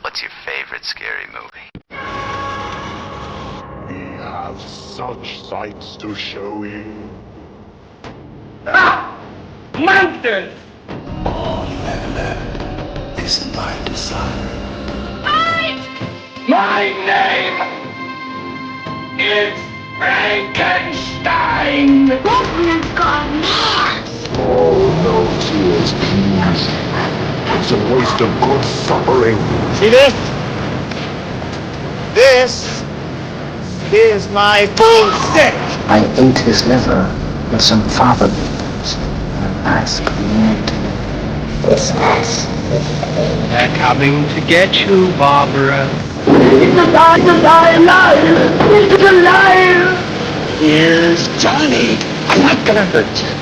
What's your favorite scary movie? We have such sights to show you. Mountains! All you ever learned is my desire. My name is Frankenstein! Batman's gone mad! Oh, no tears, please. It's a waste of good suffering. See this? This is my boomstick! I ate his liver with some fava beans and a nice meat. What's this? They're coming to get you, Barbara. It's alive! It's alive! Here's Johnny. I'm not gonna hurt you.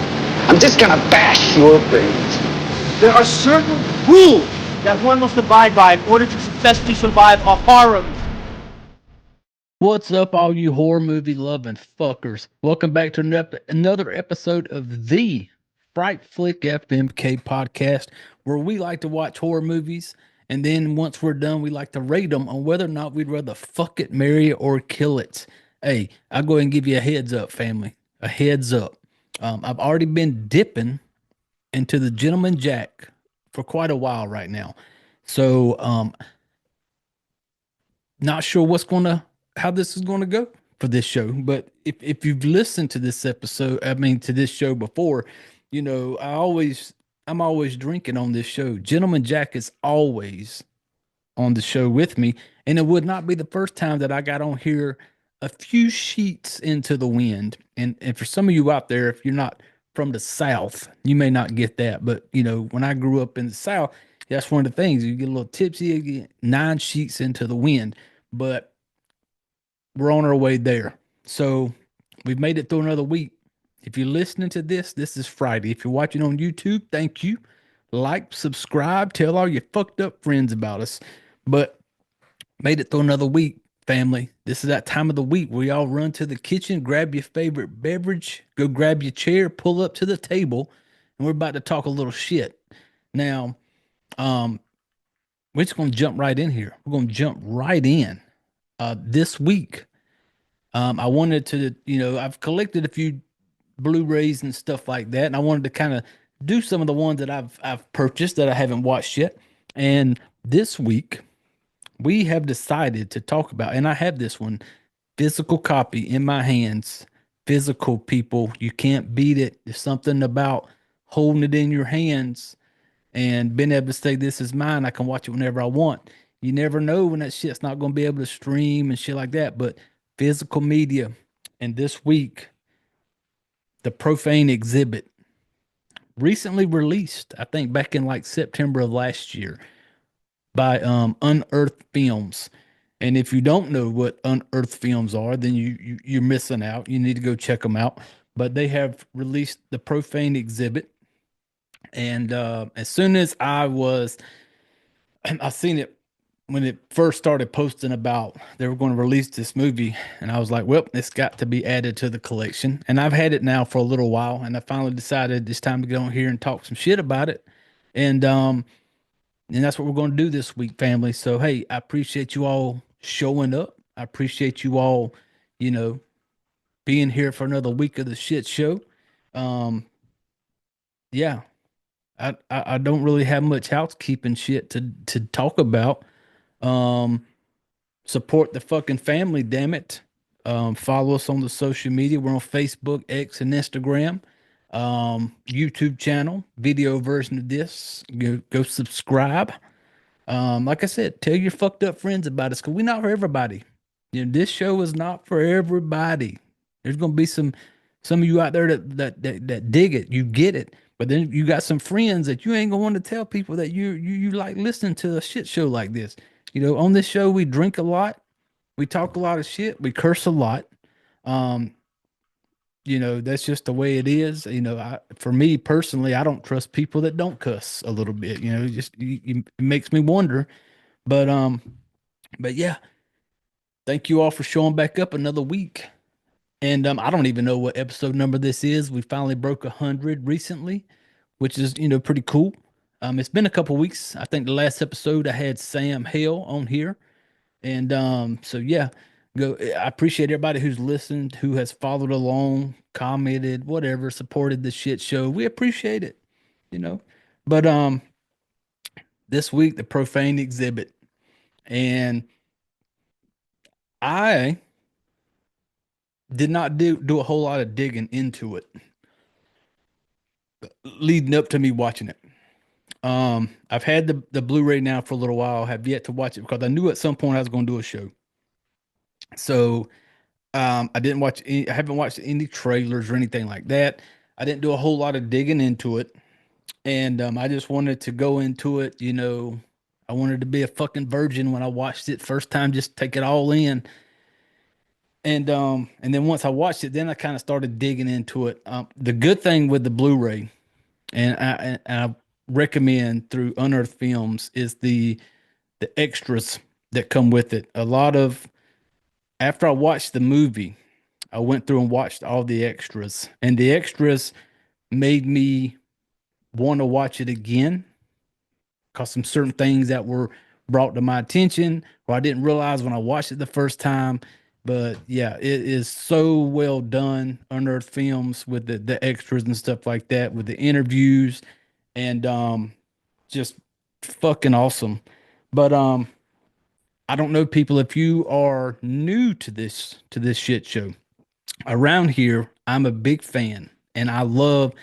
I'm just gonna bash your brains. There are certain rules that one must abide by in order to successfully survive a horror. What's up, all you horror movie loving fuckers? Welcome back to another episode of the Fright Flick FMK podcast, where we like to watch horror movies, and then once we're done, we like to rate them on whether or not we'd rather fuck it, marry it, or kill it. Hey, I'll go ahead and give you a heads up, family. A heads up. I've already been dipping into the Gentleman Jack for quite a while right now. So, not sure how this is going to go for this show. But if you've listened to this to this show before, you know, I'm always drinking on this show. Gentleman Jack is always on the show with me. And it would not be the first time that I got on here a few sheets into the wind. And for some of you out there, if you're not from the South, you may not get that. But, you know, when I grew up in the South, that's one of the things. You get a little tipsy, you get 9 sheets into the wind. But we're on our way there. So we've made it through another week. If you're listening to this is Friday. If you're watching on YouTube, thank you. Like, subscribe, tell all your fucked up friends about us. But made it through another week, family. This is that time of the week where y'all run to the kitchen, grab your favorite beverage, go grab your chair, pull up to the table, and we're about to talk a little shit. Now, we're just going to jump right in here. We're going to jump right in. This week, I wanted to, you know, I've collected a few Blu-rays and stuff like that, and I wanted to kind of do some of the ones that I've purchased that I haven't watched yet. And this week, we have decided to talk about, and I have this one, physical copy in my hands. Physical, people, you can't beat it. There's something about holding it in your hands and being able to say, this is mine. I can watch it whenever I want. You never know when that shit's not going to be able to stream and shit like that, but physical media. And this week, the Profane Exhibit, recently released, I think back in like September of last year, by Unearthed Films. And if you don't know what Unearthed Films are, then you're missing out. You need to go check them out. But they have released the Profane Exhibit. And as soon as I seen it when it first started posting about they were going to release this movie, and I was like, well, it's got to be added to the collection. And I've had it now for a little while, and I finally decided it's time to get on here and talk some shit about it. And that's what we're going to do this week, family. So, hey, I appreciate you all showing up. I appreciate you all, you know, being here for another week of the shit show. Yeah, I don't really have much housekeeping shit to talk about. Support the fucking family, damn it. Follow us on the social media. We're on Facebook, X, and Instagram. YouTube channel, video version of this. Go subscribe. Like I said, tell your fucked up friends about us, because we're not for everybody. You know, this show is not for everybody. There's gonna be some of you out there that dig it, you get it. But then you got some friends that you ain't gonna want to tell people that you like listening to a shit show like this. You know, on this show, we drink a lot, we talk a lot of shit, we curse a lot. You know, that's just the way it is. You know, for me personally, I don't trust people that don't cuss a little bit. You know, it makes me wonder. But yeah, thank you all for showing back up another week. And I don't even know what episode number this is. We finally broke 100 recently, which is, you know, pretty cool. It's been a couple weeks. I think the last episode I had Sam Hale on here. And so yeah, go. I appreciate everybody who's listened, who has followed along, commented, whatever, supported the shit show. We appreciate it, you know. But this week the Profane Exhibit, and I did not do a whole lot of digging into it leading up to me watching it. I've had the Blu-ray now for a little while. Have yet to watch it because I knew at some point I was going to do a show. So I didn't watch I haven't watched any trailers or anything like that. I didn't do a whole lot of digging into it. And I just wanted to go into it, you know. I wanted to be a fucking virgin when I watched it first time, just take it all in. And then once I watched it, then I kind of started digging into it. The good thing with the Blu-ray, and I recommend through Unearthed Films, is the extras that come with it. A lot of After I watched the movie, I went through and watched all the extras, and the extras made me want to watch it again because some certain things that were brought to my attention or I didn't realize when I watched it the first time. But yeah, it is so well done, Unearthed Films, with the extras and stuff like that, with the interviews, and just fucking awesome. But I don't know, people, if you are new to this shit show. Around here, I'm a big fan and I love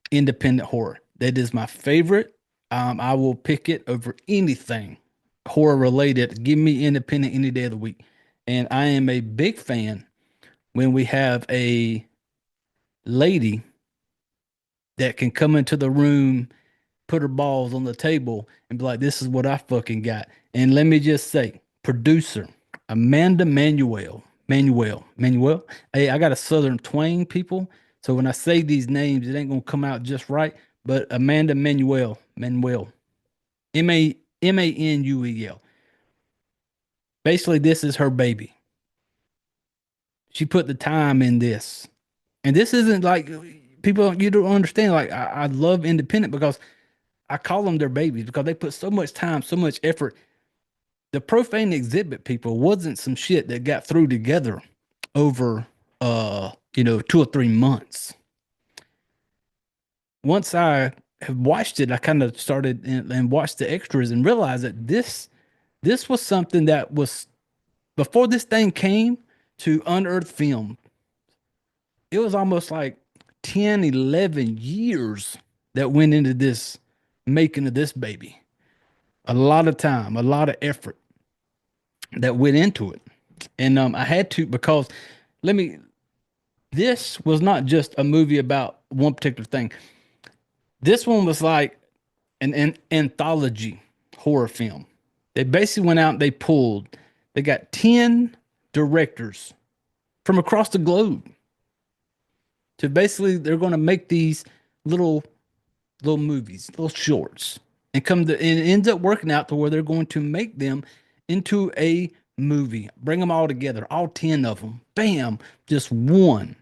independent horror. That is my favorite. I will pick it over anything horror related. Give me independent any day of the week. And I am a big fan when we have a lady that can come into the room, put her balls on the table, and be like, this is what I fucking got. And let me just say, producer Amanda Manuel. Hey, I got a southern twang, people. So when I say these names, it ain't gonna come out just right. But Amanda Manuel, Manuel. Basically, this is her baby. She put the time in this. And this isn't like people, you don't understand. Like, I love independent because I call them their babies because they put so much time, so much effort. The Profane Exhibit, people, wasn't some shit that got through together over 2 or 3 months. Once I have watched it, I kind of started and watched the extras and realized that this was something that was before this thing came to Unearthed Film. It was almost like 10, 11 years that went into this making of this baby. A lot of time, a lot of effort that went into it. And I had to, because this was not just a movie about one particular thing. This one was like an anthology horror film. They basically went out and they got 10 directors from across the globe to basically, they're going to make these little movies, little shorts, and it ends up working out to where they're going to make them into a movie, bring them all together, all 10 of them, bam, just one.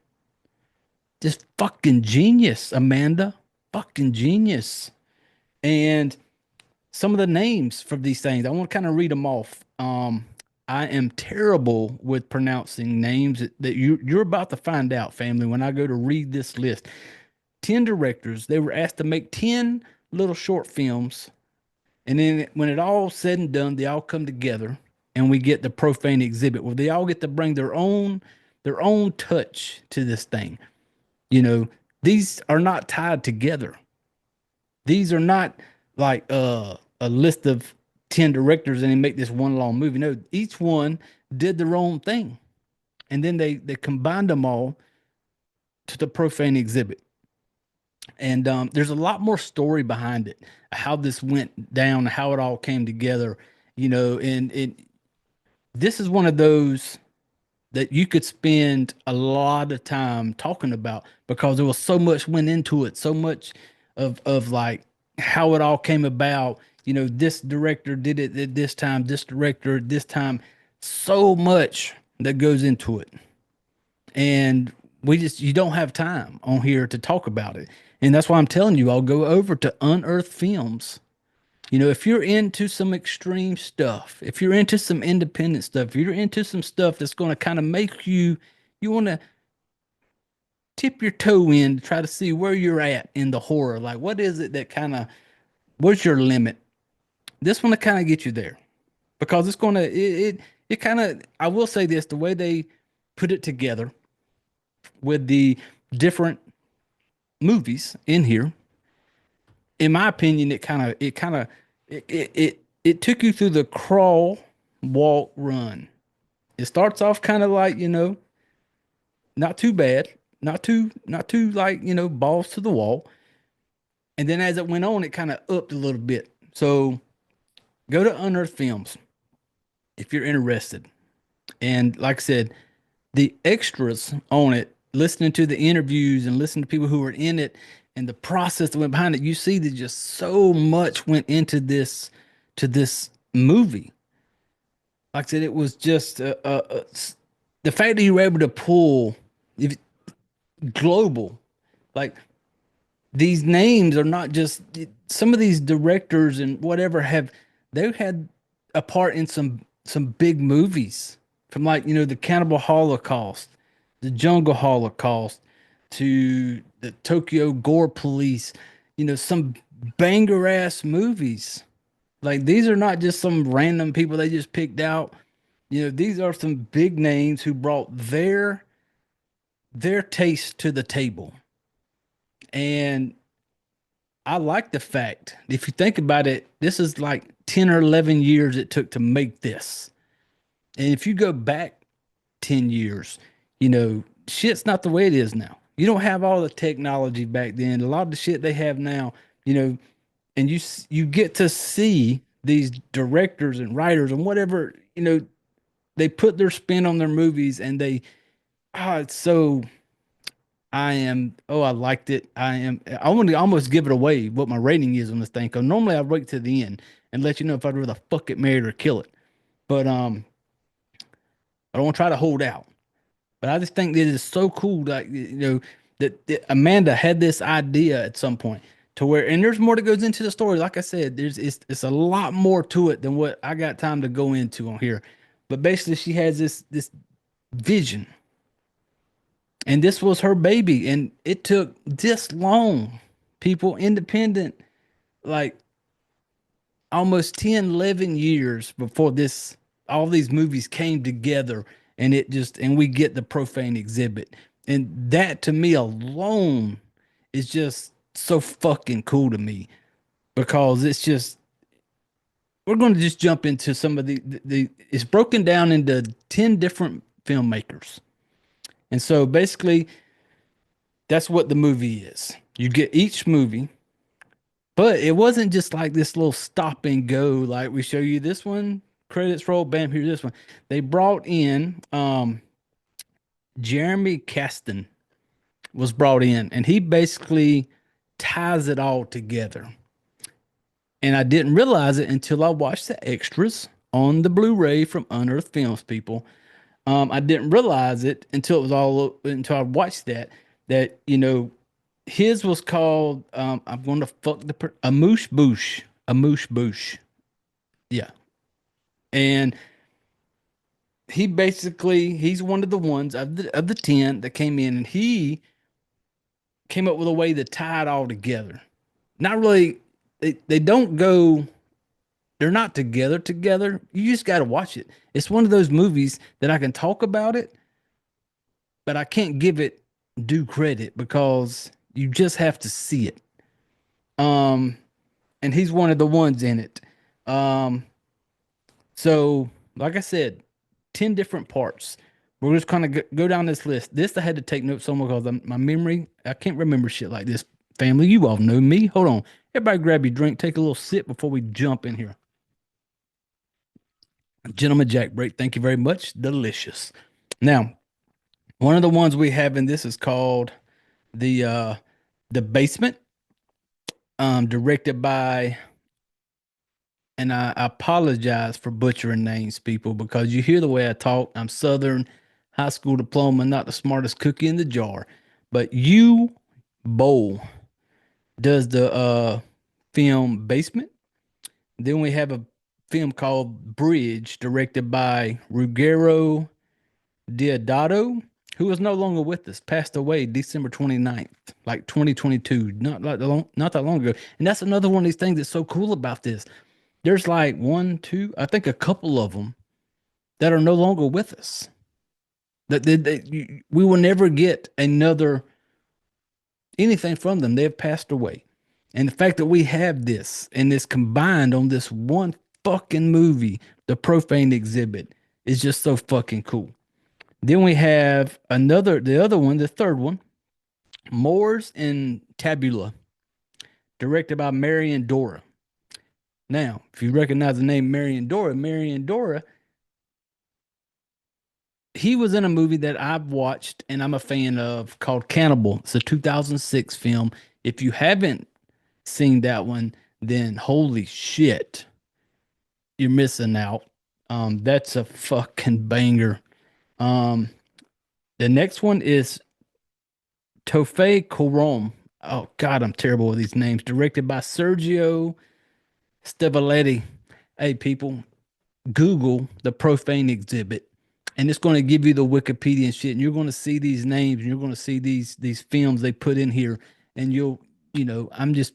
Just fucking genius, Amanda, fucking genius. And some of the names for these things, I want to kind of read them off. I am terrible with pronouncing names that you're about to find out, family, when I go to read this list. 10 directors, they were asked to make 10 little short films. And then when it all said and done, they all come together and we get the Profane Exhibit where they all get to bring their own touch to this thing. You know, these are not tied together. These are not like a list of 10 directors and they make this one long movie. No, each one did their own thing. And then they combined them all to the Profane Exhibit. And there's a lot more story behind it, how this went down, how it all came together, you know, and this is one of those that you could spend a lot of time talking about because there was so much went into it, so much of like how it all came about. You know, this director did it at this time, this director at this time, so much that goes into it. And you don't have time on here to talk about it. And that's why I'm telling you, I'll go over to Unearthed Films. You know, if you're into some extreme stuff, if you're into some independent stuff, if you're into some stuff that's going to kind of make you want to tip your toe in to try to see where you're at in the horror. Like, what is it that kind of, where's your limit? This one to kind of get you there, because it's going to, it kind of, I will say this, the way they put it together with the different movies in here, in my opinion, it took you through the crawl, walk, run. It starts off kind of like, you know, not too bad, not too like, you know, balls to the wall. And then as it went on, it kind of upped a little bit. So go to Unearthed Films if you're interested. And like I said, the extras on it, listening to the interviews and listening to people who were in it and the process that went behind it, you see that just so much went into this movie. Like I said, it was just the fact that you were able to pull global, like these names are not just some of these directors and whatever they've had a part in some big movies, from like, you know, the Cannibal Holocaust, the Jungle Holocaust, to the Tokyo Gore Police, you know, some banger ass movies. Like, these are not just some random people they just picked out. You know, these are some big names who brought their taste to the table. And I like the fact, if you think about it, this is like 10 or 11 years it took to make this. And if you go back 10 years, you know, shit's not the way it is now. You don't have all the technology back then. A lot of the shit they have now, you know, and you get to see these directors and writers and whatever, you know, they put their spin on their movies, and it's so, I liked it. I want to almost give it away what my rating is on this thing, because normally I wait to the end and let you know if I'd rather fuck it, marry it, or kill it. But I don't want to try to hold out. But I just think that it's so cool, like, you know, that Amanda had this idea at some point to where, and there's more that goes into the story. Like I said, it's a lot more to it than what I got time to go into on here. But basically, she has this vision, and this was her baby, and it took this long, people, independent, like almost 10, 11 years before all these movies came together, and we get the Profane Exhibit. And that, to me alone, is just so fucking cool to me, because it's just, we're going to just jump into some of it's broken down into 10 different filmmakers. And so basically, that's what the movie is. You get each movie, but it wasn't just like this little stop and go, like we show you this one, credits roll, bam, here's this one. They brought in Jeremy Kasten was brought in, and he basically ties it all together. And I didn't realize it until I watched the extras on the Blu-ray from Unearthed Films, people. I didn't realize it until I watched that, you know, his was called, I'm going to fuck Amoosh Boosh. Yeah. And he's one of the ones of the 10 that came in, and he came up with a way to tie it all together. Not really, they don't go, they're not together. You just got to watch it. It's one of those movies that I can talk about it, but I can't give it due credit because you just have to see it. And he's one of the ones in it. So like I said, 10 different parts. We're just kind of go down this list. This I had to take notes on because my memory, I can't remember shit like this. Family, you all know me. Hold on. Everybody grab your drink. Take a little sip before we jump in here. Gentleman Jack break. Thank you very much. Delicious. Now, one of the ones we have in this is called The Basement. Directed by, and I apologize for butchering names, people, because you hear the way I talk. I'm Southern, high school diploma, not the smartest cookie in the jar. But Uwe Boll does the film Basement. Then we have a film called Bridge, directed by Ruggero Deodato, who is no longer with us, passed away December 29th, like 2022, not that long ago. And that's another one of these things that's so cool about this. There's like one, two, I think a couple of them that are no longer with us. We will never get another anything from them. They've passed away. And the fact that we have this and this combined on this one fucking movie, The Profane Exhibit, is just so fucking cool. Then we have the third one, Moors and Tabula, directed by Marian Dora. Now, if you recognize the name Marian Dora, he was in a movie that I've watched and I'm a fan of called Cannibal. It's a 2006 film. If you haven't seen that one, then holy shit, you're missing out. That's a fucking banger. The next one is Tofei Korom. Oh God, I'm terrible with these names. Directed by Sergio Stivaletti. Hey people, Google The Profane Exhibit, and it's going to give you the Wikipedia and shit. And you're going to see these names, and you're going to see these films they put in here, and I'm just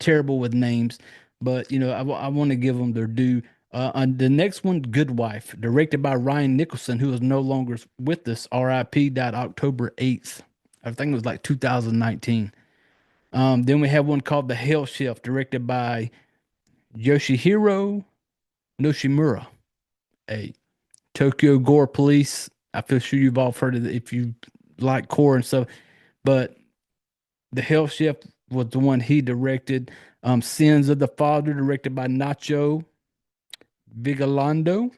terrible with names, but I want to give them their due. The next one, Good Wife, directed by Ryan Nicholson, who is no longer with us. R.I.P. Died October 8th. I think it was like 2019. Then we have one called The Hell Chef, directed by Yoshihiro Nishimura, a Tokyo Gore Police. I feel sure you've all heard of it if you like gore and stuff. But The Hell Chef was the one he directed. Sins of the Father, directed by Nacho Vigalondo.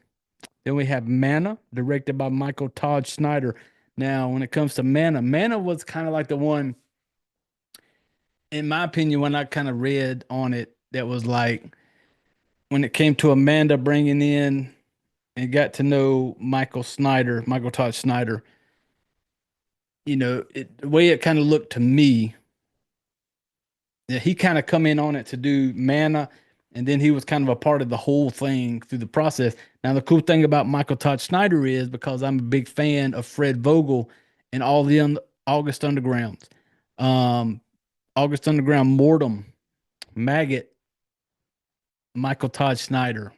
Then we have Mana, directed by Todd Schneider. Now, when it comes to Mana was kind of like the one, in my opinion, when I kind of read on it, that was like when it came to Amanda bringing in and got to know Michael Todd Schneider, the way it kind of looked to me, yeah, he kind of come in on it to do Mana, and then he was kind of a part of the whole thing through the process. Now, the cool thing about Michael Todd Schneider is, because I'm a big fan of Fred Vogel and all the August Undergrounds, August Underground, Mortem, Maggot, Michael Todd Schneider.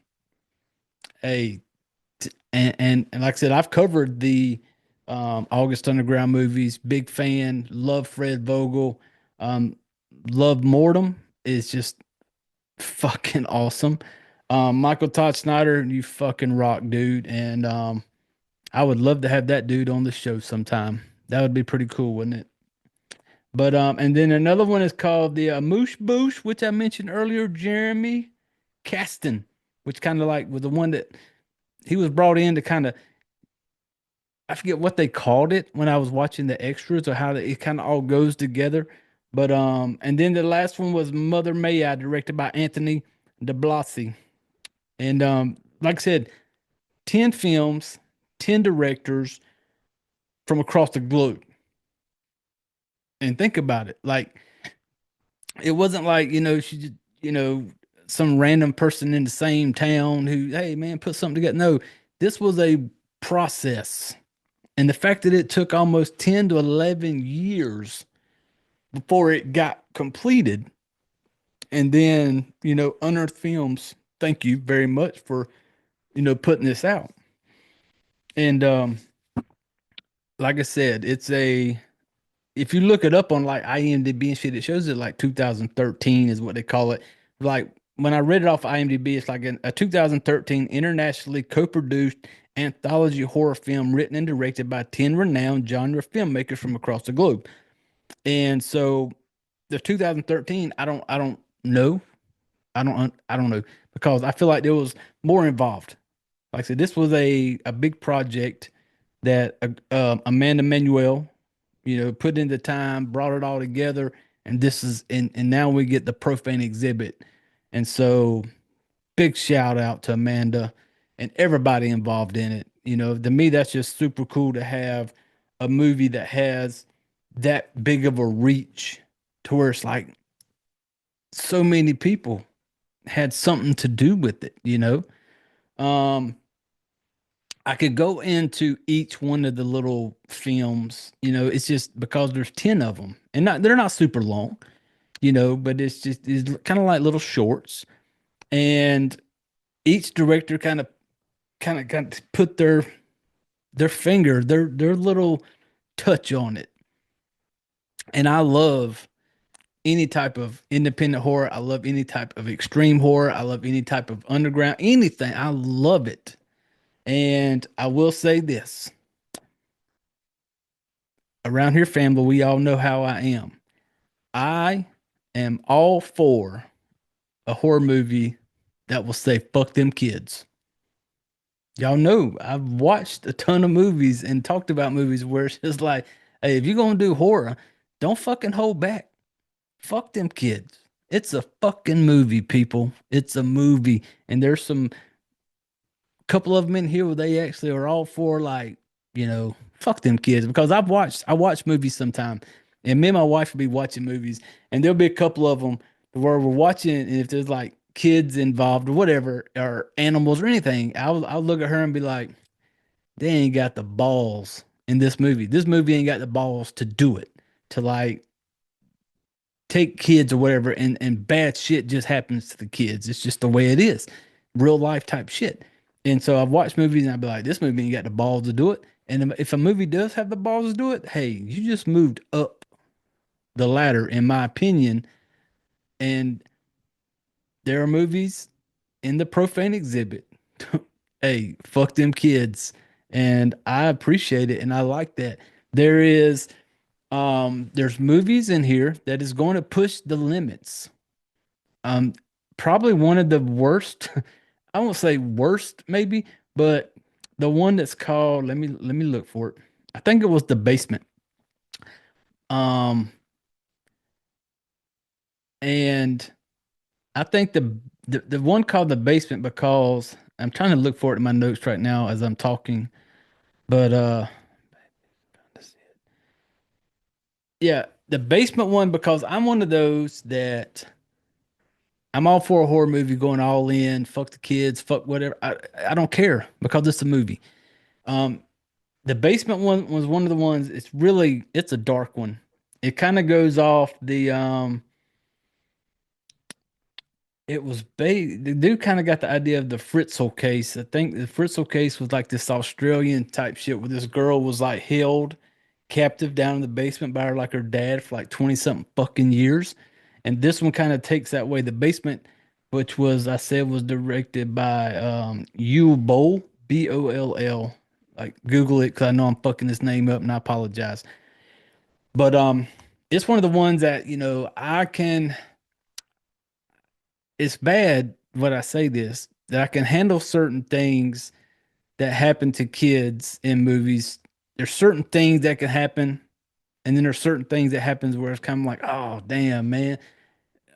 And like I said, I've covered the August Underground movies. Big fan. Love Fred Vogel. Love Mortem is just fucking awesome. Michael Todd Schneider, you fucking rock, dude. And I would love to have that dude on the show sometime. That would be pretty cool, wouldn't it? But and then another one is called the Moosh Boosh, which I mentioned earlier, Jeremy Kasten, which kind of like was the one that he was brought in to kind of, I forget what they called it when I was watching the extras, or how it kind of all goes together. But and then the last one was Mother May I, directed by Anthony DiBlasi. And like I said, 10 films, 10 directors from across the globe. And think about it. Like, it wasn't like, she just, some random person in the same town who, hey man, put something together. No, this was a process. And the fact that it took almost 10 to 11 years before it got completed. And then, Unearthed Films, thank you very much for, putting this out. And like I said, if you look it up on like IMDb and shit, it shows it like 2013 is what they call it. Like when I read it off IMDb, it's like a 2013 internationally co-produced anthology horror film written and directed by 10 renowned genre filmmakers from across the globe. And so the 2013, I don't know. I don't know, because I feel like there was more involved. Like I said, this was a big project that Amanda Manuel, put in the time, brought it all together, and and now we get the Profane Exhibit. And so big shout out to Amanda and everybody involved in it. To me, that's just super cool to have a movie that has that big of a reach, to where it's like so many people had something to do with it, you know. Um, I could go into each one of the little films, you know, it's just because there's 10 of them and they're not super long, you know, but it's kind of like little shorts. And each director kind of put their finger, their little touch on it. And I love any type of independent horror. I love any type of extreme horror. I love any type of underground, anything. I love it. And I will say this around here, family, we all know how I am. I am all for a horror movie that will say, fuck them kids. Y'all know I've watched a ton of movies and talked about movies where it's just like, hey, if you're going to do horror, don't fucking hold back. Fuck them kids. It's a fucking movie, people. It's a movie. And there's some couple of them in here where they actually are all for, like, you know, fuck them kids. Because I watch movies sometime, and me and my wife will be watching movies, and there'll be a couple of them where we're watching, and if there's like kids involved or whatever, or animals or anything, I'll look at her and be like, they ain't got the balls in this movie. This movie ain't got the balls to do it, to like take kids or whatever, and bad shit just happens to the kids. It's just the way it is, real life type shit. And so I've watched movies and I'd be like, this movie ain't got the balls to do it. And if a movie does have the balls to do it, hey, you just moved up the ladder, in my opinion. And there are movies in the Profane Exhibit. Hey, fuck them kids. And I appreciate it and I like that. There is there's movies in here that is going to push the limits. Um, Probably one of the worst, I won't say worst maybe, but the one that's called, let me look for it. I think it was The Basement. Um, and I think the one called The Basement, because I'm trying to look for it in my notes right now as I'm talking. But yeah, The Basement one, because I'm one of those that I'm all for a horror movie going all in, fuck the kids, fuck whatever. I don't care because it's a movie. Um, the Basement one was one of the ones. It's a dark one. It kind of goes off the dude kind of got the idea of the Fritzl case. I think the Fritzl case was like this Australian type shit where this girl was like held captive down in the basement by her dad for like 20 something fucking years. And this one kind of takes that way. The Basement, which was directed by Uwe Boll, Boll. Like Google it because I know I'm fucking this name up and I apologize. But it's one of the ones that, you know, it's bad when I say this, that I can handle certain things that happen to kids in movies. There's certain things that can happen, and then there's certain things that happens where it's kind of like, oh damn, man.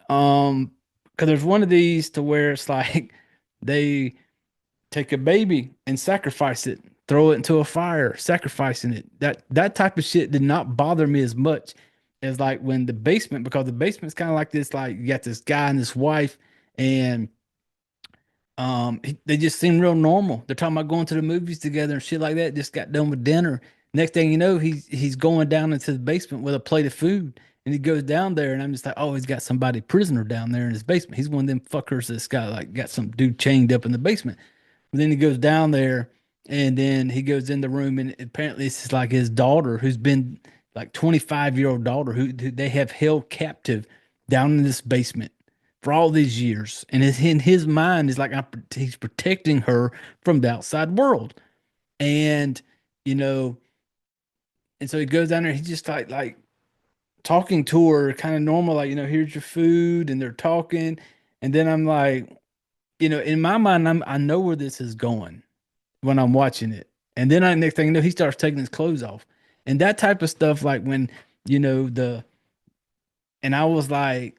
Because there's one of these to where it's like they take a baby and sacrifice it, throw it into a fire, sacrificing it. That type of shit did not bother me as much as like when The Basement, because The Basement's kind of like this, like you got this guy and this wife, and they just seem real normal. They're talking about going to the movies together and shit like that. Just got done with dinner. Next thing you know, he's going down into the basement with a plate of food, and he goes down there, and I'm just like, oh, he's got somebody prisoner down there in his basement. He's one of them fuckers that's got some dude chained up in the basement. And then he goes down there, and then he goes in the room, and apparently it's just like his daughter, who's been like 25-year-old daughter, who they have held captive down in this basement for all these years. And it's in his mind is like he's protecting her from the outside world. And, you know, and so he goes down there, he's just like talking to her kind of normal, like, you know, here's your food, and they're talking. And then I'm like, you know, in my mind, I know where this is going when I'm watching it. And then next thing you know, he starts taking his clothes off. And that type of stuff, like when, you know, and I was like,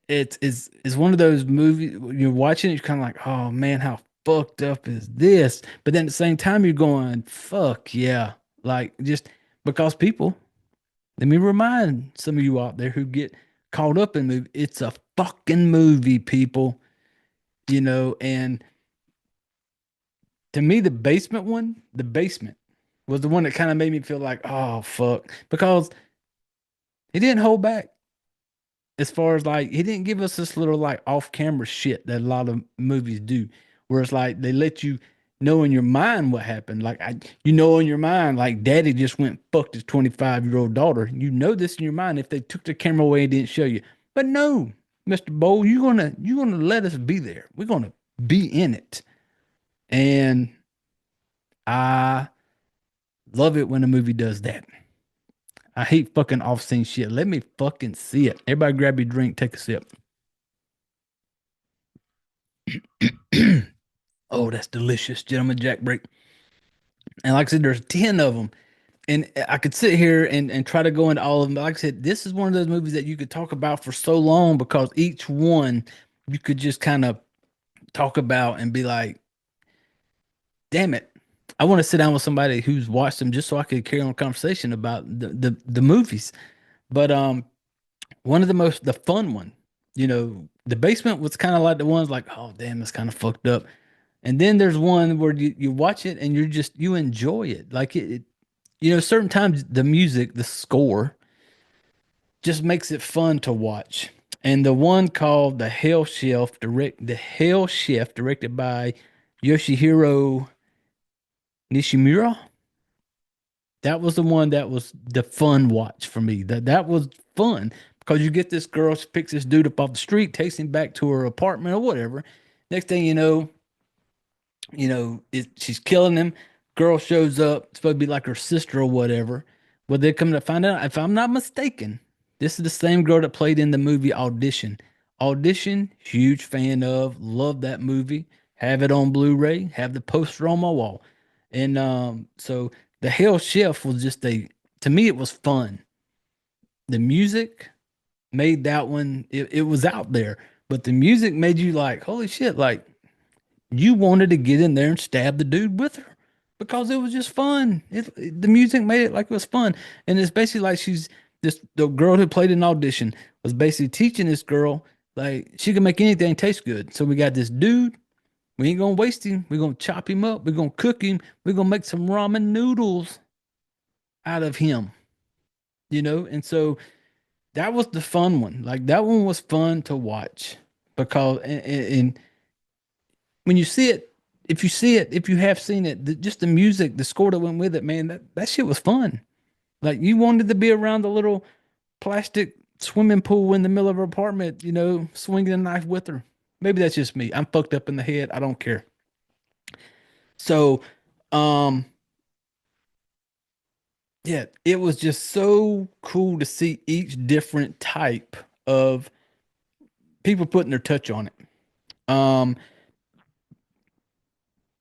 it's one of those movies when you're watching it, you're kind of like, oh man, how fucked up is this? But then at the same time, you're going, fuck yeah. Like, just because people, let me remind some of you out there who get caught up in movie. It's a fucking movie, people. You know, and to me, the basement was the one that kind of made me feel like, oh fuck, because he didn't hold back as far as like he didn't give us this little like off camera shit that a lot of movies do, where it's like they let you know in your mind what happened. Like you know in your mind, like daddy just went and fucked his 25-year-old daughter. You know this in your mind if they took the camera away and didn't show you. But no, Mr. Bowl, you're gonna let us be there. We're gonna be in it. And I love it when a movie does that. I hate fucking off-scene shit. Let me fucking see it. Everybody grab your drink, take a sip. Oh, that's delicious, gentlemen. Jack break. And like I said, there's 10 of them. And I could sit here and try to go into all of them. But like I said, this is one of those movies that you could talk about for so long because each one you could just kind of talk about and be like, damn it. I want to sit down with somebody who's watched them just so I could carry on a conversation about the movies. But one of the fun one, you know, the basement was kind of like the ones like, oh damn, it's kind of fucked up. And then there's one where you watch it and you enjoy it. Like you know, certain times the music, the score just makes it fun to watch. And the one called The Hell Chef, directed by Yoshihiro Nishimura. That was the one that was the fun watch for me. That was fun because you get this girl, she picks this dude up off the street, takes him back to her apartment or whatever. Next thing she's killing him. Girl shows up, it's supposed to be like her sister or whatever. But they come to find out, if I'm not mistaken, this is the same girl that played in the movie Audition. Audition, huge fan of, love that movie. Have it on Blu-ray, have the poster on my wall. And so the Hell Chef was to me, it was fun. The music made that one, it was out there, but the music made you like, holy shit, like you wanted to get in there and stab the dude with her because it was just fun. The music made it like it was fun. And it's basically like the girl who played an Audition was basically teaching this girl, like she can make anything taste good. So we got this dude. We ain't gonna waste him. We're gonna chop him up. We're gonna cook him. We're gonna make some ramen noodles out of him. You know, and so that was the fun one. Like that one was fun to watch because and when you see it, if you have seen it, just the music, the score that went with it, man, that shit was fun. Like you wanted to be around the little plastic swimming pool in the middle of her apartment, you know, swinging a knife with her. Maybe that's just me. I'm fucked up in the head. I don't care. So, yeah, it was just so cool to see each different type of people putting their touch on it.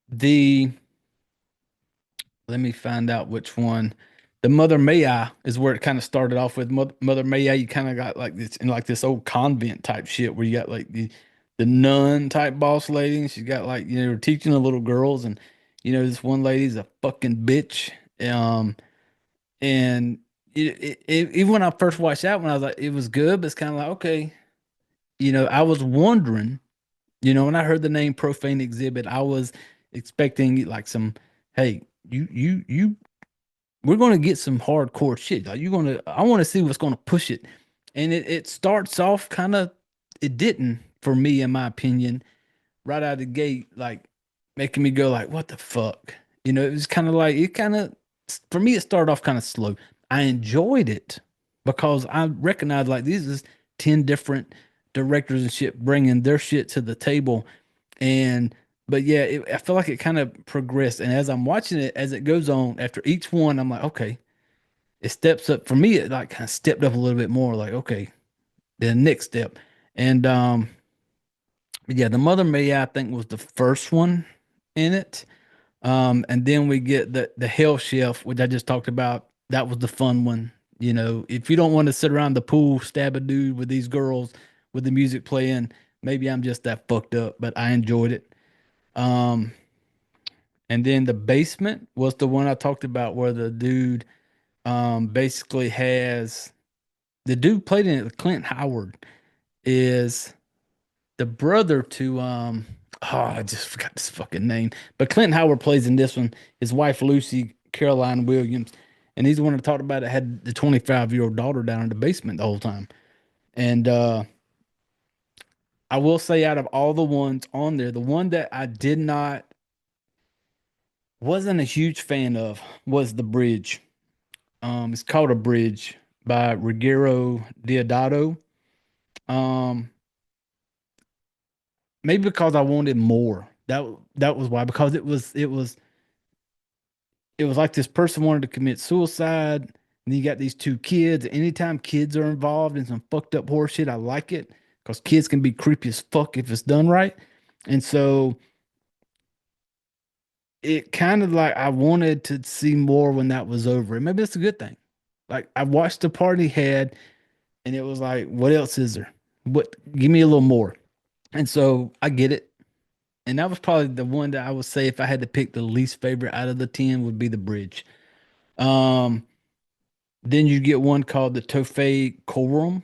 The let me find out which one. The Mother May I is where it kind of started off with. Mother May I, you kind of got like this in like this old convent type shit where you got like the nun type boss lady, and she's got like, you know, teaching the little girls, and you know, this one lady's a fucking bitch. And even when I first watched that one, I was like, it was good, but it's kind of like, okay, you know, I was wondering, you know, when I heard the name Profane Exhibit, I was expecting like some, hey, you, we're going to get some hardcore shit. Like I want to see what's going to push it. And it starts off kind of, it didn't for me, in my opinion, right out of the gate, like making me go like, what the fuck? You know, it was kind of like, for me, it started off kind of slow. I enjoyed it because I recognized like these is 10 different directors and shit bringing their shit to the table. But yeah, I feel like it kind of progressed. And as I'm watching it, as it goes on, after each one, I'm like, okay, it steps up. For me, it like kind of stepped up a little bit more. Like, okay, the next step. And yeah, the Mother May I think was the first one in it. And then we get the Hell Chef, which I just talked about. That was the fun one. You know, if you don't want to sit around the pool, stab a dude with these girls with the music playing, maybe I'm just that fucked up, but I enjoyed it. And then the basement was the one I talked about where the dude basically has the dude played in it, Clint Howard, is the brother to I just forgot this fucking name. But Clint Howard plays in this one. His wife Lucy Caroline Williams, and he's the one that talked about it. Had the 25-year-old daughter down in the basement the whole time. And I will say, out of all the ones on there, the one that I did not wasn't a huge fan of was The Bridge. It's called A Bridge by Ruggero Deodato. Um, maybe because I wanted more. That was why. Because it was like this person wanted to commit suicide, and you got these two kids. Anytime kids are involved in some fucked up horror shit, I like it because kids can be creepy as fuck if it's done right. And so it kind of like I wanted to see more when that was over. And maybe that's a good thing. Like I watched the party had, and it was like, what else is there? What give me a little more. And so I get it. And that was probably the one that I would say if I had to pick the least favorite out of the 10 would be The Bridge. Um, then you get one called the Tofei Corum,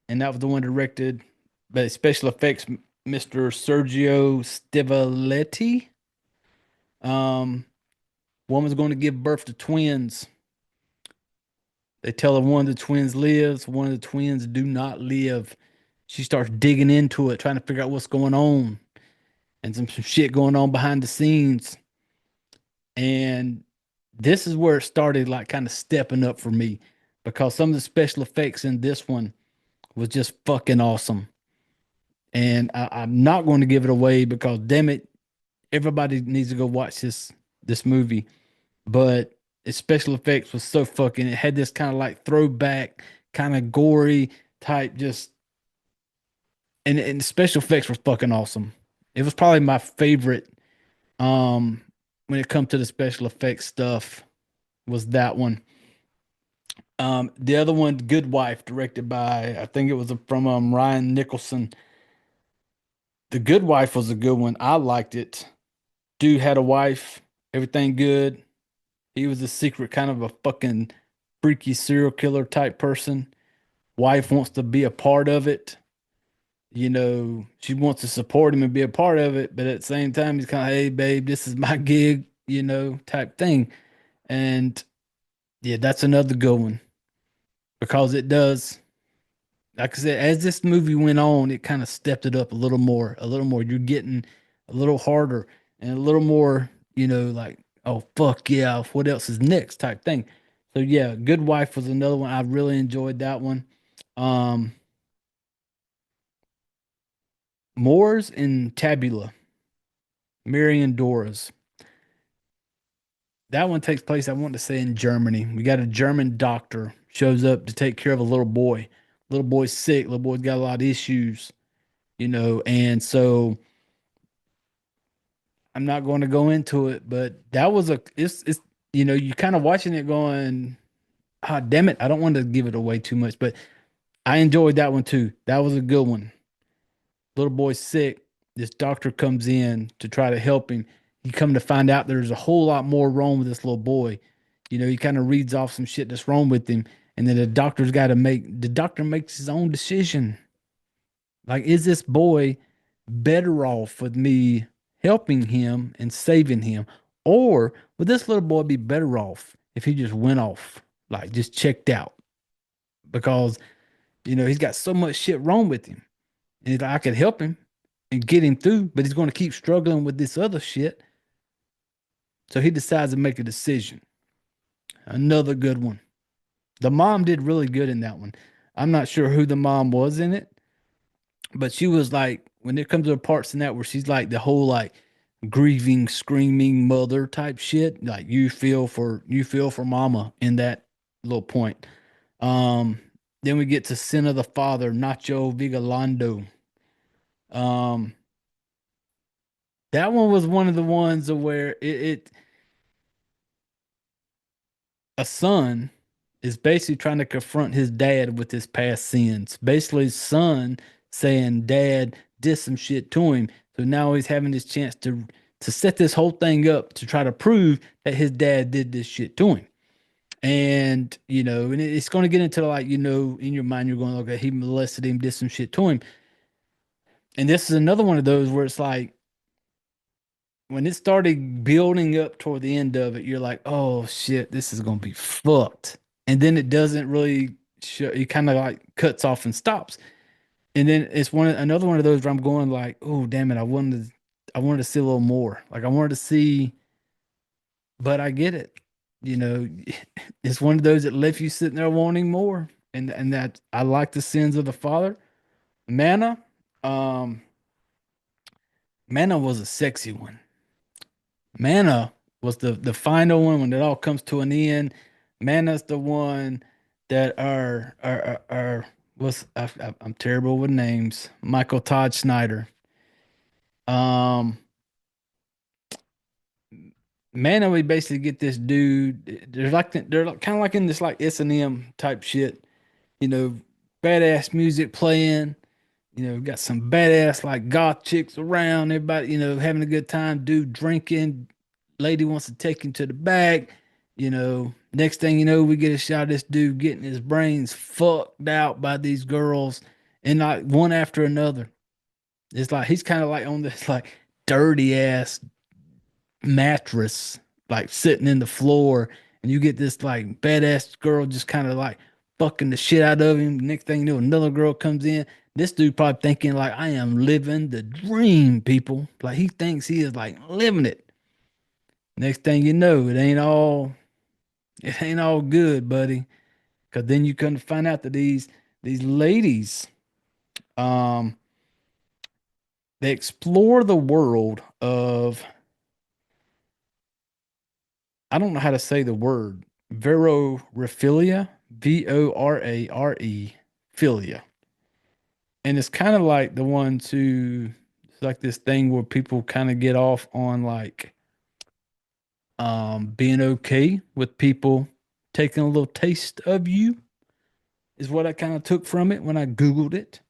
and that was the one directed by special effects Mr. Sergio Stivaletti. Woman's going to give birth to twins. They tell her one of the twins lives, one of the twins do not live. She starts digging into it, trying to figure out what's going on, and some shit going on behind the scenes. And this is where it started like kind of stepping up for me because some of the special effects in this one was just fucking awesome. And I'm not going to give it away because damn it, everybody needs to go watch this movie. But its special effects was so fucking, it had this kind of like throwback, kind of gory type just and the special effects were fucking awesome. It was probably my favorite when it comes to the special effects stuff was that one. The other one, Good Wife, directed by I think it was from Ryan Nicholson. The Good Wife was a good one. I liked it. Dude had a wife, everything good. He was a secret kind of a fucking freaky serial killer type person. Wife wants to be a part of it. You know, she wants to support him and be a part of it, but at the same time, he's kind of, hey, babe, this is my gig, you know, type thing. And yeah, that's another good one because it does. Like I said, as this movie went on, it kind of stepped it up a little more, a little more. You're getting a little harder and a little more, you know, like, oh, fuck yeah, what else is next type thing. So yeah, Good Wife was another one. I really enjoyed that one. Moors in Tabula, Marian Dora's. That one takes place, I want to say, in Germany. We got a German doctor shows up to take care of a little boy. Little boy's sick. Little boy's got a lot of issues, you know, and so I'm not going to go into it, but that was it's you know, you kind of watching it going, ah, damn it, I don't want to give it away too much, but I enjoyed that one too. That was a good one. Little boy's sick. This doctor comes in to try to help him. You come to find out there's a whole lot more wrong with this little boy. You know, he kind of reads off some shit that's wrong with him. And then the doctor makes his own decision. Like, is this boy better off with me helping him and saving him? Or would this little boy be better off if he just went off, like just checked out? Because, you know, he's got so much shit wrong with him. And I could help him and get him through, but he's going to keep struggling with this other shit. So he decides to make a decision. Another good one. The mom did really good in that one. I'm not sure who the mom was in it, but she was like, when it comes to the parts in that where she's like the whole like grieving, screaming mother type shit, like you feel for mama in that little point. Then we get to Sin of the Father, Nacho Vigalondo. That one was one of the ones where a son is basically trying to confront his dad with his past sins. Basically, his son saying dad did some shit to him. So now he's having this chance to set this whole thing up to try to prove that his dad did this shit to him. And, and it's going to get into like, in your mind, you're going, okay, he molested him, did some shit to him. And this is another one of those where it's like, when it started building up toward the end of it, you're like, oh shit, this is going to be fucked. And then it doesn't really show, it kind of like cuts off and stops. And then it's another one of those where I'm going like, oh damn it, I wanted to see a little more. Like I wanted to see, but I get it. It's one of those that left you sitting there wanting more. And that I like the sins of the father. Manna, um, Manna was a sexy one. Manna was the final one when it all comes to an end. Manna's the one that I'm terrible with names. Michael Todd Schneider. Um, Manna, we basically get this dude. They're kind of like in this like S&M type shit. Badass music playing. Got some badass like goth chicks around. Everybody, having a good time. Dude drinking. Lady wants to take him to the back. Next thing you know, we get a shot of this dude getting his brains fucked out by these girls, and like one after another. It's like he's kind of like on this like dirty ass mattress, like sitting in the floor, and you get this like badass girl just kind of like fucking the shit out of him. Next thing you know, another girl comes in. This dude probably thinking like, I am living the dream, people. Like he thinks he is like living it. Next thing you know, it ain't all good, buddy. Cause then you come to find out that these ladies, um, they explore the world of, I don't know how to say the word, Verophilia, Vorare philia. And it's kind of like the ones who, it's like this thing where people kind of get off on like being okay with people taking a little taste of you, is what I kind of took from it when I Googled it.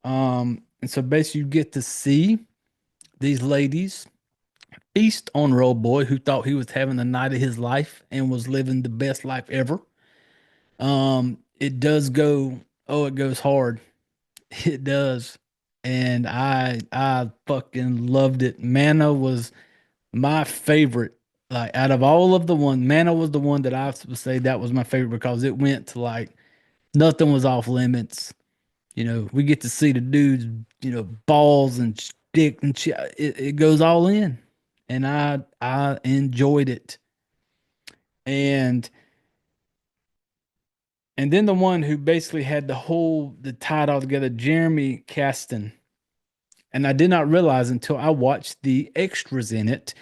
And so basically you get to see these ladies feast on Road Boy, who thought he was having the night of his life and was living the best life ever. It does go, oh, it goes hard. It does. And I fucking loved it. Manna was my favorite. Like out of all of the ones, Manna was the one that I would say that was my favorite because it went to like nothing was off limits. We get to see the dudes, balls and stick and shit. It goes all in, and I enjoyed it. And then the one who basically had the tie it all together, Jeremy Kasten. And I did not realize until I watched the extras in it,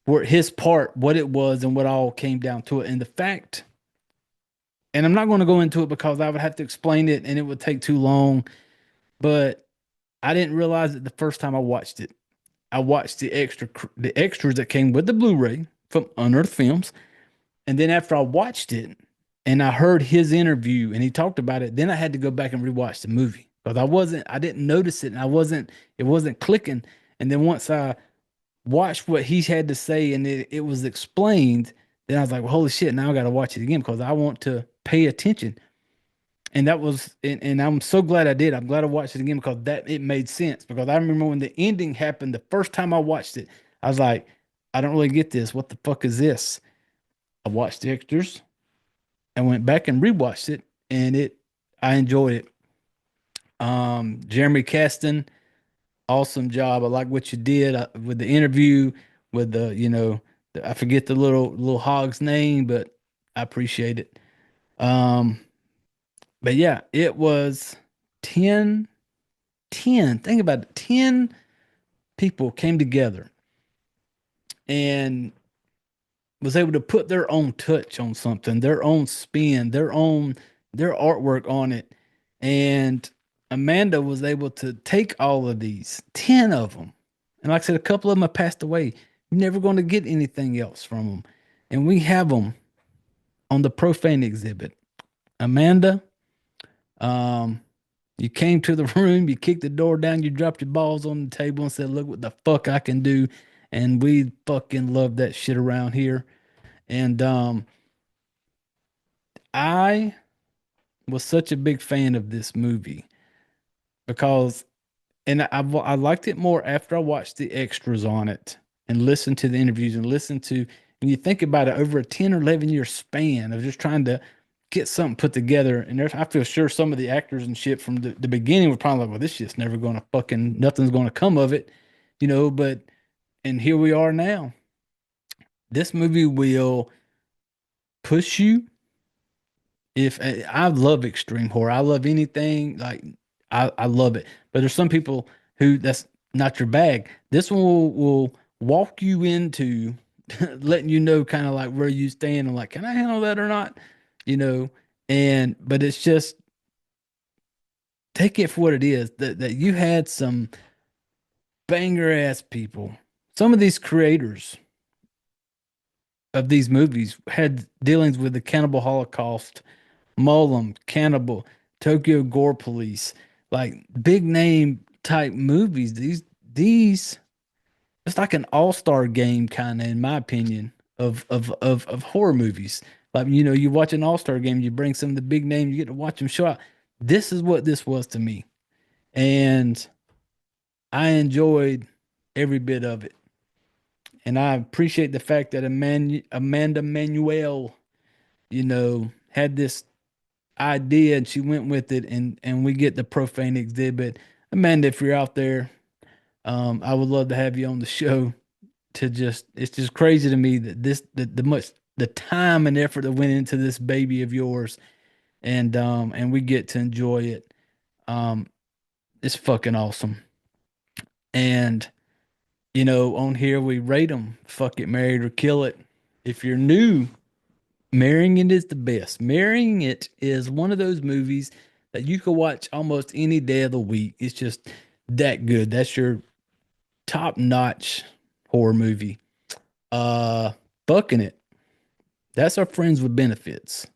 where his part, what it was, and what all came down to it. And the fact, and I'm not going to go into it because I would have to explain it and it would take too long. But I didn't realize it the first time I watched it. I watched the extras that came with the Blu-ray from Unearthed Films. And then after I watched it and I heard his interview and he talked about it, then I had to go back and rewatch the movie because I didn't notice it and it wasn't clicking. And then once I watched what he had to say and it was explained, then I was like, well, holy shit, now I got to watch it again because I want to pay attention. And that was, and I'm so glad I did. I'm glad I watched it again because it made sense. Because I remember when the ending happened, the first time I watched it, I was like, I don't really get this. What the fuck is this? I watched the extras and went back and rewatched it, and I enjoyed it. Jeremy Kasten, awesome job. I like what you did with the interview, with I forget the little hog's name, but I appreciate it. But yeah, it was 10. Think about it. 10 people came together and was able to put their own touch on something, their own spin, their artwork on it. And Amanda was able to take all of these, 10 of them. And like I said, a couple of them have passed away. You're never going to get anything else from them. And we have them on the Profane Exhibit. Amanda, you came to the room, you kicked the door down, you dropped your balls on the table and said, look what the fuck I can do. And we fucking love that shit around here. And I was such a big fan of this movie because, and I liked it more after I watched the extras on it and listened to the interviews and listened to, when you think about it, over a 10 or 11 year span of just trying to get something put together. And I feel sure some of the actors and shit from the beginning were probably like, well, this shit's never going to fucking, nothing's going to come of it, but, and here we are now. This movie will push you. If I love extreme horror, I love anything like I love it. But there's some people who that's not your bag. This one will walk you into letting you know kind of like where you stand and like, can I handle that or not? You know, and but it's just take it for what it is. That you had some banger ass people. Some of these creators of these movies had dealings with the cannibal holocaust, Mulum, Cannibal, Tokyo Gore Police, like big name type movies. These it's like an all-star game kind of, in my opinion, of horror movies. Like, you watch an all-star game, you bring some of the big names, you get to watch them show out. This is what this was to me. And I enjoyed every bit of it. And I appreciate the fact that Amanda Manuel, had this idea and she went with it, and we get the Profane Exhibit. Amanda, if you're out there, I would love to have you on the show. It's just crazy to me that the time and effort that went into this baby of yours, and we get to enjoy it. It's fucking awesome. And on here we rate them. Fuck it, marry it or kill it. If you're new, Marrying It is the best. Marrying It is one of those movies that you can watch almost any day of the week. It's just that good. That's your top-notch horror movie. Bucking It. That's our Friends with Benefits.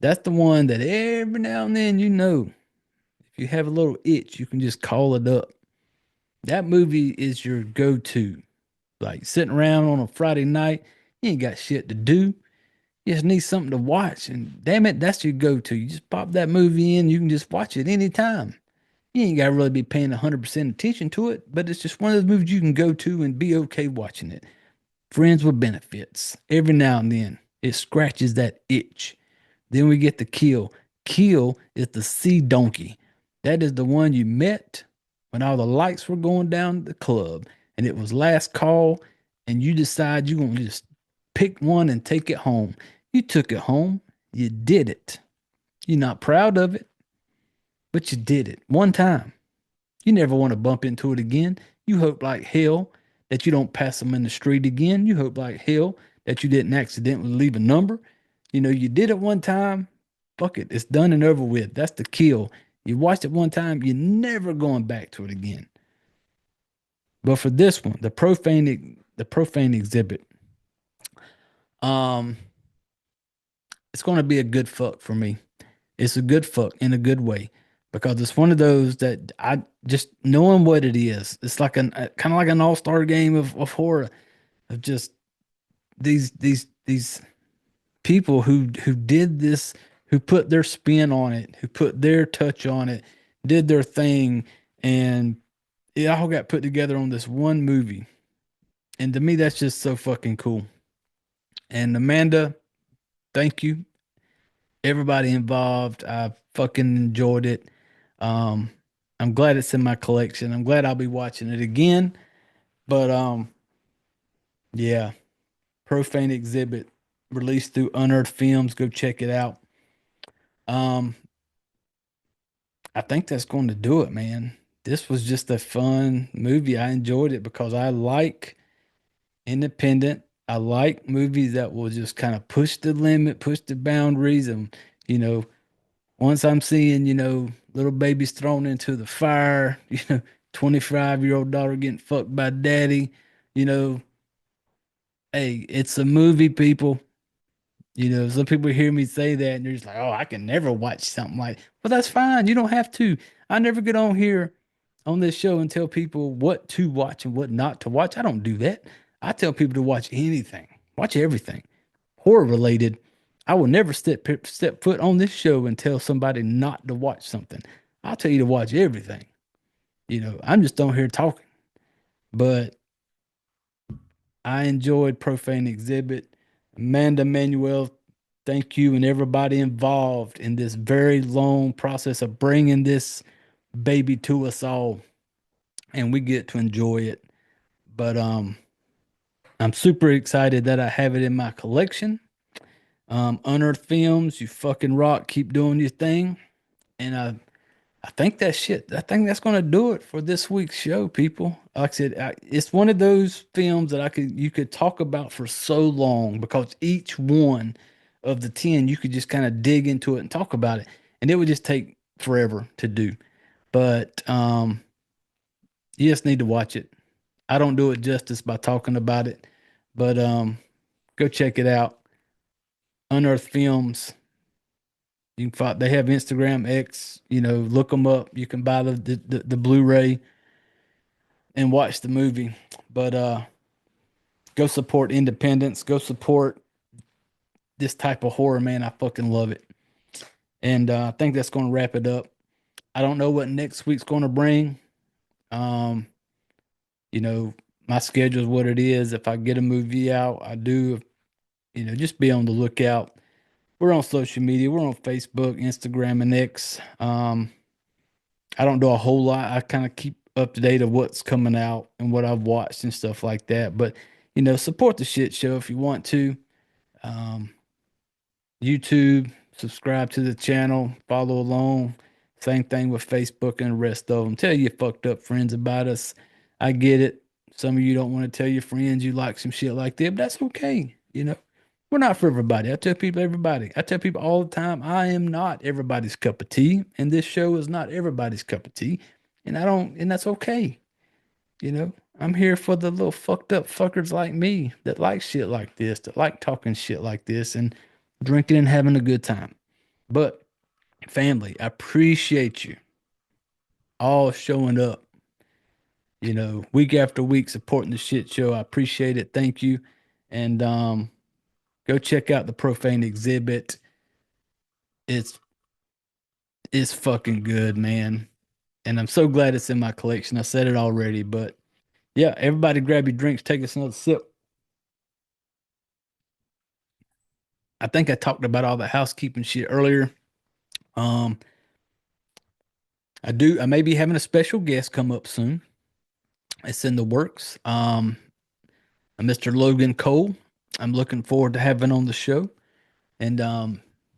That's the one that every now and then, if you have a little itch, you can just call it up. That movie is your go-to. Like sitting around on a Friday night, you ain't got shit to do. You just need something to watch, and damn it, that's your go-to. You just pop that movie in, you can just watch it anytime. You ain't got to really be paying 100% attention to it, but it's just one of those movies you can go to and be okay watching it. Friends with Benefits. Every now and then, it scratches that itch. Then we get the Kill. Kill is the sea donkey. That is the one you met when all the lights were going down the club, and it was last call, and you decide you're going to just pick one and take it home. You took it home. You did it. You're not proud of it, but you did it one time. You never want to bump into it again. You hope like hell that you don't pass them in the street again. You hope like hell that you didn't accidentally leave a number. You did it one time. Fuck it. It's done and over with. That's the Kill. You watched it one time. You're never going back to it again. But for this one, the Profane Exhibit, it's going to be a good fuck for me. It's a good fuck in a good way, because it's one of those that I just knowing what it is. It's like kind of like an all-star game of horror, of just these people who did this, who put their spin on it, who put their touch on it, did their thing, and it all got put together on this one movie. And to me, that's just so fucking cool. And Amanda, thank you. Everybody involved, I fucking enjoyed it. I'm glad it's in my collection. I'm glad I'll be watching it again. But yeah, Profane Exhibit, released through Unearthed Films. Go check it out. I think that's going to do it, man. This was just a fun movie. I enjoyed it because I like independent. I like movies that will just kind of push the limit, push the boundaries. And, once I'm seeing, little babies thrown into the fire, 25-year-old daughter getting fucked by daddy, hey, it's a movie, people. Some people hear me say that and they're just like, oh, I can never watch something like, but that's fine. You don't have to. I never get on here on this show and tell people what to watch and what not to watch. I don't do that. I tell people to watch anything, watch everything horror related. I will never step foot on this show and tell somebody not to watch something. I'll tell you to watch everything. You know, I'm just on here talking. But I enjoyed Profane Exhibit. Amanda, Manuel, thank you, and everybody involved in this very long process of bringing this baby to us all, and we get to enjoy it. But I'm super excited that I have it in my collection. Unearthed Films, you fucking rock. Keep doing your thing. And I think that's gonna do it for this week's show, people. Like I said, it's one of those films that you could talk about for so long, because each one of the 10 you could just kind of dig into it and talk about it, and it would just take forever to do. But you just need to watch it. I don't do it justice by talking about it, but go check it out. Unearthed Films. You can find, they have Instagram, X, you know, look them up. You can buy the Blu-ray and watch the movie. But go support independence. Go support this type of horror, man. I fucking love it. And I think that's going to wrap it up. I don't know what next week's going to bring. You know, my schedule is what it is. If I get a movie out, I do. You know, just be on the lookout. We're on social media. We're on Facebook, Instagram, and X. I don't do a whole lot. I kind of keep up to date of what's coming out and what I've watched and stuff like that. But, you know, support the shit show if you want to. YouTube, subscribe to the channel, follow along. Same thing with Facebook and the rest of them. Tell your fucked up friends about us. I get it. Some of you don't want to tell your friends you like some shit like that, but that's okay. You know, we're not for everybody. I tell people all the time, I am not everybody's cup of tea, and this show is not everybody's cup of tea, and that's okay. You know, I'm here for the little fucked up fuckers like me that like shit like this, that like talking shit like this and drinking and having a good time. But family, I appreciate you all showing up, you know, week after week, supporting the shit show. I appreciate it. Thank you. And go check out the Profane Exhibit. It's fucking good, man. And I'm so glad it's in my collection. I said it already, but yeah, everybody grab your drinks, take us another sip. I think I talked about all the housekeeping shit earlier. I may be having a special guest come up soon. It's in the works. Mr. Logan Cole. I'm looking forward to having on the show. And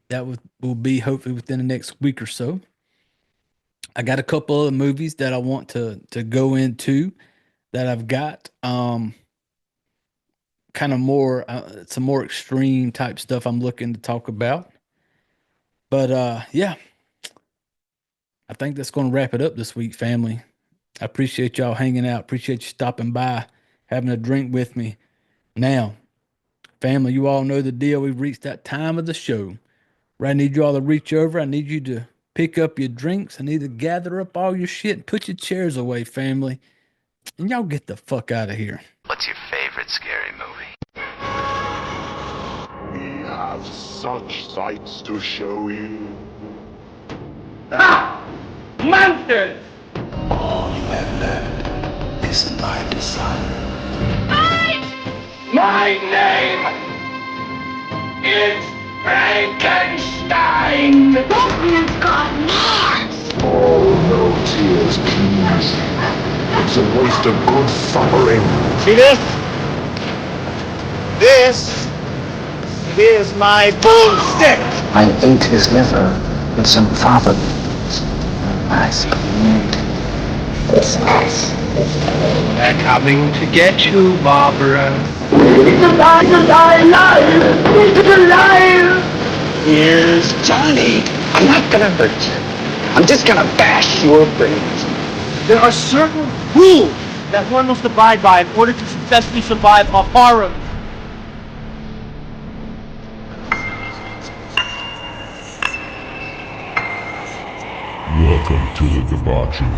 that will be hopefully within the next week or so. I got a couple of movies that I want to go into that I've got. Kind of more, some more extreme type stuff I'm looking to talk about. But yeah, I think that's going to wrap it up this week, family. I appreciate y'all hanging out. Appreciate you stopping by, having a drink with me. Now, family, you all know the deal. We've reached that time of the show where I need you all to reach over. I need you to pick up your drinks. I need to gather up all your shit and put your chairs away, family. And y'all get the fuck out of here. What's your favorite scary movie? We have such sights to show you. Monsters! All you have left is my desire. My name is Frankenstein! That man's got nards. Oh, no tears, please. It's a waste of good suffering. See this? This is my boomstick. I ate his liver with some fava beans. I screamed. This is. They're coming to get you, Barbara. It's alive, it's alive. Here's Johnny. I'm not gonna hurt you. I'm just gonna bash your brains. There are certain rules that one must abide by in order to successfully survive a horror. Welcome to the debauchery.